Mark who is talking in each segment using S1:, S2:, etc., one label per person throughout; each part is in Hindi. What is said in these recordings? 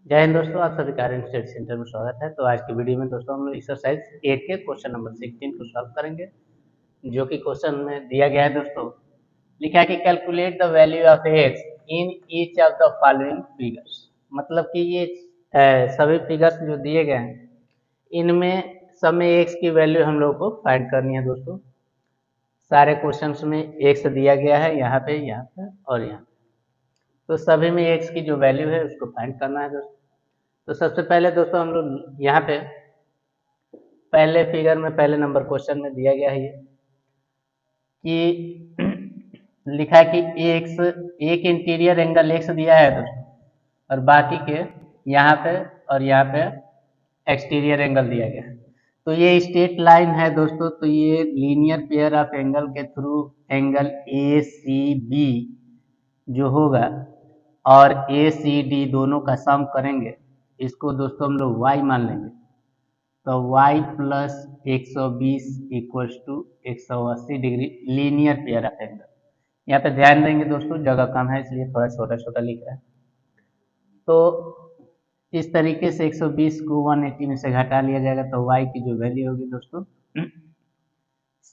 S1: जय हिंद दोस्तों, आप सभी का स्टडी सेंटर में स्वागत है। तो आज की वीडियो में दोस्तों हम लोग एक्सरसाइज 8 के क्वेश्चन नंबर 16 को सॉल्व करेंगे, जो कि क्वेश्चन में दिया गया है दोस्तों। लिखा है कि calculate the value of x in each of the following figures. मतलब कि ये सभी फिगर्स जो दिए गए हैं, इनमें सब में एक्स की वैल्यू हम लोग को फाइंड करनी है दोस्तों। सारे क्वेश्चंस में एक्स दिया गया है, यहाँ पे और यहाँ पे। तो सभी में एक्स की जो वैल्यू है उसको फाइंड करना है दोस्तों। तो सबसे पहले दोस्तों हम लोग यहाँ पे पहले फिगर में पहले नंबर क्वेश्चन में दिया गया है ये कि लिखा है कि एक इंटीरियर एंगल एक्स दिया है दोस्तों, और बाकी के यहाँ पे और यहाँ पे एक्सटीरियर एंगल दिया गया है। तो ये स्ट्रेट लाइन है दोस्तों, तो ये लीनियर पेयर ऑफ एंगल के through angle A C B जो होगा और ए सी डी दोनों का सम करेंगे, इसको दोस्तों हम लोग y मान लेंगे। तो y plus 120 equals to 180 degree linear pair of angle. यहाँ पे ध्यान देंगे दोस्तों, जगह कम है इसलिए थोड़ा छोटा छोटा लिख रहा है। तो इस तरीके से 120 को 180 में से घटा लिया जाएगा, तो y की जो वैल्यू होगी दोस्तों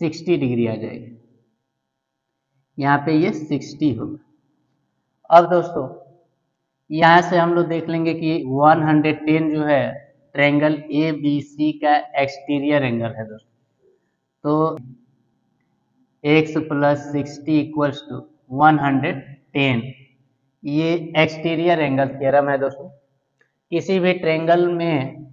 S1: 60 डिग्री आ जाएगी। यहाँ पे ये 60 होगा। अब दोस्तों यहाँ से हम लोग देख लेंगे कि 110 जो है ट्रायंगल ए बी सी का एक्सटीरियर एंगल है दोस्तों। तो x प्लस 60 इक्वल्स टू 110, ये एक्सटीरियर एंगल थ्योरम है दोस्तों। किसी भी ट्रायंगल में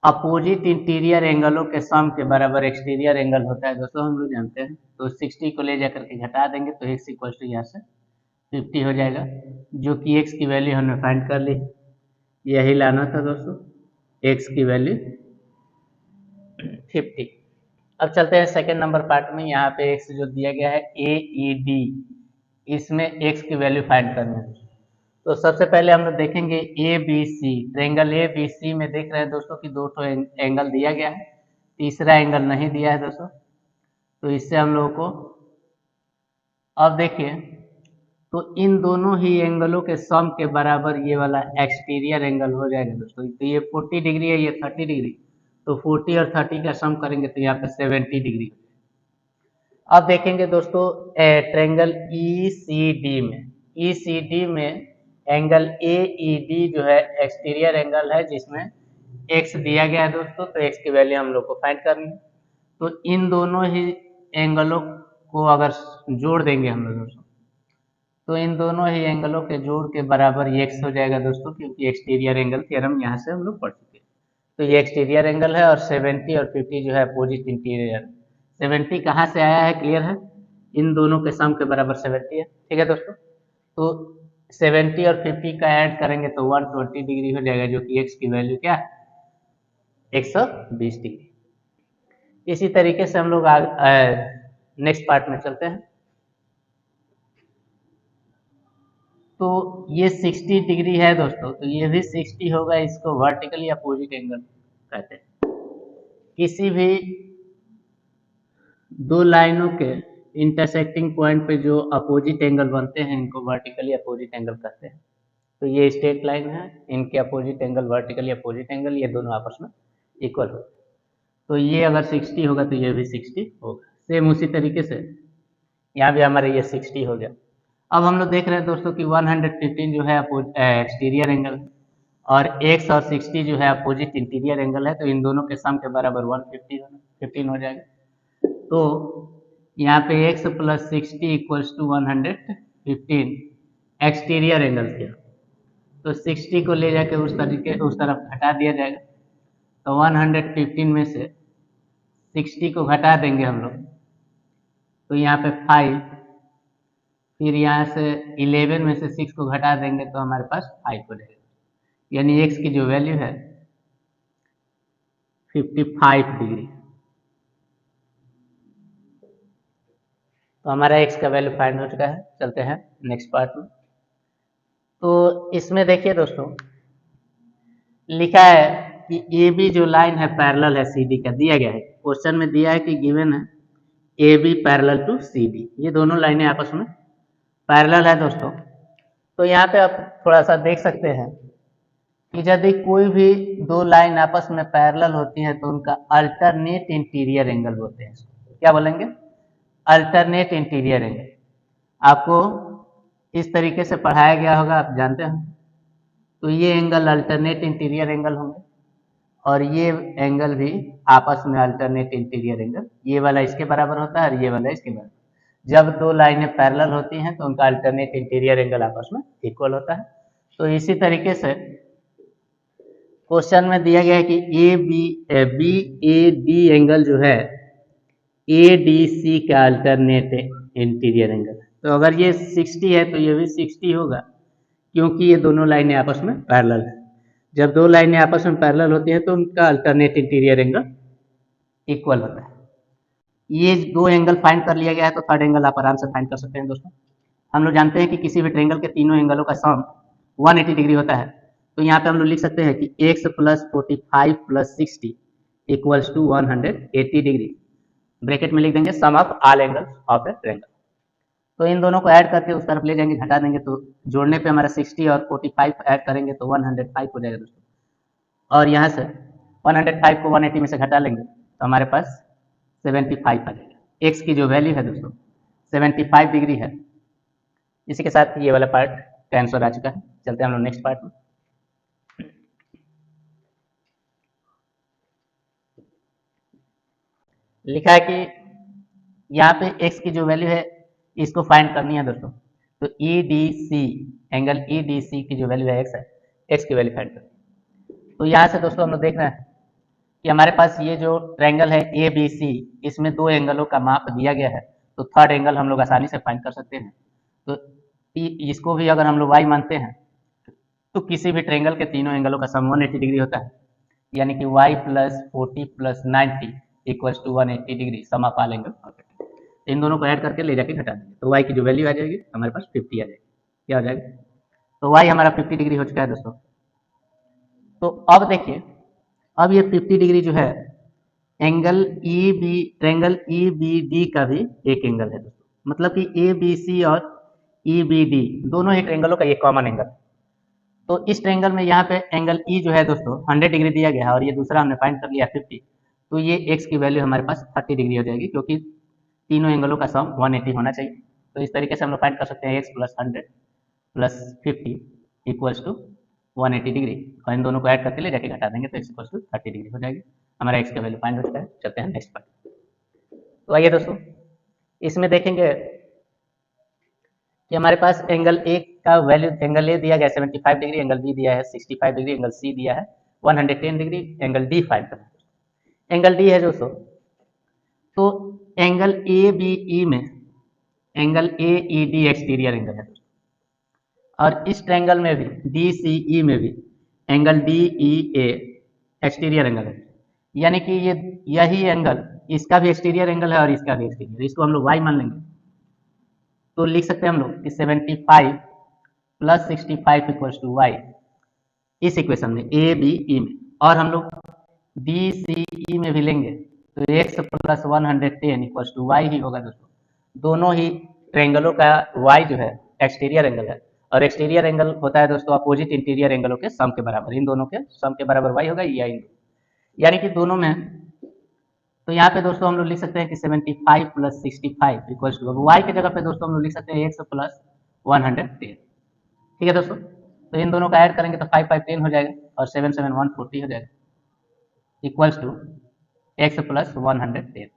S1: अपोजिट इंटीरियर एंगलों के सम के बराबर एक्सटीरियर एंगल होता है दोस्तों, हम लोग जानते हैं। तो 60 को ले जाकर के घटा देंगे तो x इक्वल्स टू यहाँ से 50 हो जाएगा, जो कि x की वैल्यू हमने फाइंड कर ली। यही लाना था दोस्तों, x की वैल्यू 50। अब चलते हैं सेकेंड नंबर पार्ट में। यहाँ पे x जो दिया गया है ए ई डी, इसमें x की वैल्यू फाइंड करनी है। तो सबसे पहले हम लोग देखेंगे A B C. Triangle A B C में देख रहे हैं दोस्तों कि दो तो एंगल दिया गया है, तीसरा एंगल नहीं दिया है दोस्तों। तो इससे हम लोगों को अब देखिए, तो इन दोनों ही एंगलों के सम के बराबर ये वाला एक्सटीरियर एंगल हो जाएगा दोस्तों। तो ये 40 डिग्री है, ये 30 डिग्री, तो 40 और 30 का सम करेंगे तो यहाँ पे 70 डिग्री। अब देखेंगे दोस्तों ट्रायंगल ई सी डी में एंगल ए ई डी जो है एक्सटीरियर एंगल है, जिसमें एक्स दिया गया है दोस्तों। तो एक्स की वैल्यू हम लोग को फाइंड करनी है। तो इन दोनों ही एंगलों को अगर जोड़ देंगे हम लोग दोस्तों, तो इन दोनों ही एंगलों के जोड़ के बराबर ये एक्स हो जाएगा दोस्तों, क्योंकि एक्सटीरियर एंगल थ्योरम यहाँ से हम लोग पढ़ चुके हैं। तो ये एक्सटीरियर एंगल है और 70 और 50 जो है अपोजिट इंटीरियर। 70 कहाँ से आया है, क्लियर है? इन दोनों के सम के बराबर 70 है, ठीक है दोस्तों। तो 70 और 50 का ऐड करेंगे तो 120 डिग्री हो जाएगा, जो कि एक्स की वैल्यू क्या है, 120 डिग्री। इसी तरीके से हम लोग नेक्स्ट पार्ट में चलते हैं। तो ये 60 डिग्री है दोस्तों, तो ये भी 60 होगा। इसको वर्टिकली अपोजिट एंगल कहते हैं। किसी भी दो लाइनों के इंटरसेक्टिंग पॉइंट पे जो अपोजिट एंगल बनते हैं, इनको वर्टिकली अपोजिट एंगल कहते हैं। तो ये स्ट्रेट लाइन है, इनके opposite angle vertically opposite angle, ये दोनों आपस में इक्वल होते हैं। तो ये अगर 60 होगा तो ये भी 60 होगा। सेम उसी तरीके से यहाँ भी हमारे ये 60 हो गया। अब हम लोग देख रहे हैं दोस्तों कि 115 जो है एक्सटीरियर एंगल और x और 60 जो है अपोजिट इंटीरियर एंगल है। तो इन दोनों के सम के बराबर 115 हो जाएगा। तो यहाँ पे x plus 60 equals to 115 exterior angle थे। तो 60 को ले जाके उस तरफ हटा दिया जाएगा। तो 115 में से 60 को घटा देंगे हम लोग, तो यहाँ पे 5, फिर यहाँ से 11 में से 6 को घटा देंगे तो हमारे पास 5 हो जाएगा। यानी x की जो वैल्यू है 55 डिग्री। तो हमारा x का वैल्यू फाइंड हो चुका है। चलते हैं नेक्स्ट पार्ट में। तो इसमें देखिए दोस्तों, लिखा है कि ए बी जो लाइन है पैरेलल है सी डी का, दिया गया है क्वेश्चन में, दिया है कि गिवन है A B parallel to C D. ये दोनों लाइनें आपस में पैरेलल है दोस्तों। तो यहाँ पे आप थोड़ा सा देख सकते हैं कि यदि कोई भी दो लाइन आपस में पैरेलल होती है तो उनका अल्टरनेट इंटीरियर एंगल बोलते हैं। क्या बोलेंगे? Alternate interior angle. आपको इस तरीके से पढ़ाया गया होगा, आप जानते हैं। तो ये एंगल अल्टरनेट इंटीरियर एंगल होंगे और ये एंगल भी आपस में अल्टरनेट इंटीरियर एंगल, ये वाला इसके बराबर होता है और ये वाला इसके बराबर। जब दो लाइनें पैरेलल होती हैं तो उनका अल्टरनेट इंटीरियर एंगल आपस में इक्वल होता है। तो इसी तरीके से क्वेश्चन में दिया गया है कि बी ए डी एंगल जो है ए डी सी का अल्टरनेट इंटीरियर एंगल है। तो अगर ये 60 है तो ये भी 60 होगा, क्योंकि ये दोनों लाइनें आपस में पैरेलल है। जब दो लाइनें आपस में पैरेलल होती हैं तो उनका अल्टरनेट इंटीरियर एंगल इक्वल होता है। ये दो एंगल फाइंड कर लिया गया है तो थर्ड एंगल आप आराम से फाइंड कर सकते हैं दोस्तों। हम लोग जानते हैं कि किसी भी ट्रायंगल के तीनों एंगलों का सम 180 डिग्री होता है। तो यहाँ पे हम लोग लिख सकते हैं कि x plus 45 plus 60 equals to 180 degree. Bracket में लिख देंगे sum of all angles of a triangle. तो इन दोनों को ऐड करके उस तरफ ले जाएंगे, घटा देंगे, तो जोड़ने पे हमारा 60 और 45 ऐड करेंगे तो 105 हो जाएगा दोस्तों। और यहाँ से 105 को 180 में से घटा लेंगे तो हमारे पास 75 आ जाएगा। एक्स की जो वैल्यू है दोस्तों 75 डिग्री है। इसी के साथ ये वाला पार्ट का आंसर आ चुका है। चलते हैं हम लोग नेक्स्ट पार्ट में। लिखा है कि यहाँ पे x की जो वैल्यू है इसको फाइंड करनी है दोस्तों। तो E D C angle E D C की जो वैल्यू है x है, x की वैल्यू फाइंड करनी। तो यहाँ से दोस्तों हम लोग देख रहे हैं कि हमारे पास ये जो ट्रायंगल है ए बी सी, इसमें दो एंगलों का माप दिया गया है। तो थर्ड एंगल हम लोग आसानी से फाइंड कर सकते हैं। तो इसको भी अगर हम लोग y मानते हैं तो किसी भी ट्रायंगल के तीनों एंगलों का सम 180 डिग्री होता है, यानी कि y plus 40 plus 90 equals to 180 degree sum of all angle. इन दोनों को ऐड करके ले जाके घटा देंगे तो y की जो वैल्यू आ जाएगी हमारे पास 50 आ जाएगी। क्या हो जाएगा? तो y हमारा 50 डिग्री हो चुका है दोस्तों। तो अब देखिए, अब ये 50 डिग्री जो है angle E B triangle E B D का भी एक एंगल है दोस्तों। मतलब कि ए बी सी और ई बी डी दोनों ही ट्रायंगलों का ये कॉमन एंगल। तो इस ट्रायंगल में यहाँ पे एंगल ई जो है दोस्तों 100 डिग्री दिया गया है और ये दूसरा हमने फाइंड कर लिया 50। तो ये एक्स की वैल्यू हमारे पास 30 डिग्री हो जाएगी, क्योंकि तीनों एंगलों का सम 180 होना चाहिए। तो इस तरीके से हम लोग फाइंड कर सकते हैं X plus 100 plus 50 equals to 180 degree, और इन दोनों को ऐड करके ले जाके घटा देंगे तो एक्स इक्वल्स टू 30 डिग्री हो जाएगी। हमारा एक्स का वैल्यू फाइंड हो चुका है। चलते हैं नेक्स्ट पार्ट। तो आइए दोस्तों, इसमें देखेंगे कि हमारे पास एंगल ए का वैल्यू, एंगल ए दिया गया 75 डिग्री, एंगल बी दिया है 65 डिग्री, एंगल सी दिया है 110 डिग्री, एंगल डी फाइंड करना है। एंगल डी है दोस्तों, तो एंगल ए बी ई में angle A E D exterior angle है दोस्तों, और इस ट्रायंगल में भी डी सी ई में भी एंगल डी ई ए एक्सटीरियर एंगल है। यानी कि ये यही एंगल, इसका भी एक्सटीरियर एंगल है और इसका भी एक्सटीरियर, इसको हम लोग वाई मान लेंगे। तो लिख सकते हैं हम लोग कि 75 प्लस 65 इक्वल्स टू वाई, इस इक्वेशन में ए बी ई में। और हम लोग डी सी ई में भी लेंगे तो X plus 110 equals to Y ही होगा दोस्तों। दोनों ही ट्रायंगलों का वाई जो है एक्सटीरियर एंगल है, और एक्सटीरियर एंगल होता है दोस्तों अपोजिट इंटीरियर एंगलों के सम के बराबर। इन दोनों के सम के बराबर वाई होगा या इन, यानी कि दोनों में। तो यहाँ पे दोस्तों हम लोग लिख सकते हैं कि 75 प्लस 65 इक्वल्स टू वाई की जगह पे दोस्तों हम लोग लिख सकते हैं एक्स प्लस 110। ठीक है दोस्तों, तो इन दोनों का ऐड करेंगे तो 5 5 10 हो जाएगा और 7 7 140 हो जाएगा इक्वल्स टू एक्स प्लस 110।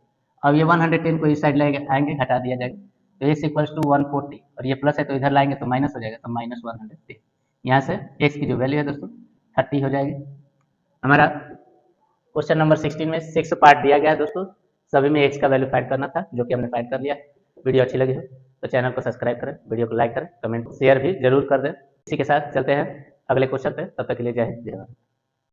S1: अब ये 110 को इस साइड लाएंगे, आएंगे घटा दिया जाएगा तो एक्स इक्वल्स टू 140, और ये प्लस है तो इधर लाएंगे तो माइनस हो जाएगा, तो माइनस 110। यहाँ से एक्स की जो वैल्यू है दोस्तों 30 हो जाएगी। हमारा क्वेश्चन नंबर 16 में 6 पार्ट दिया गया है दोस्तों, सभी में एक्स का वैल्यू फाइंड करना था, जो कि हमने फाइंड कर लिया। वीडियो अच्छी लगी हो तो चैनल को सब्सक्राइब करें, वीडियो को लाइक करें, कमेंट शेयर भी जरूर कर दें। इसी के साथ चलते हैं अगले क्वेश्चन पे, तब तक के लिए जय हिंद जय भारत।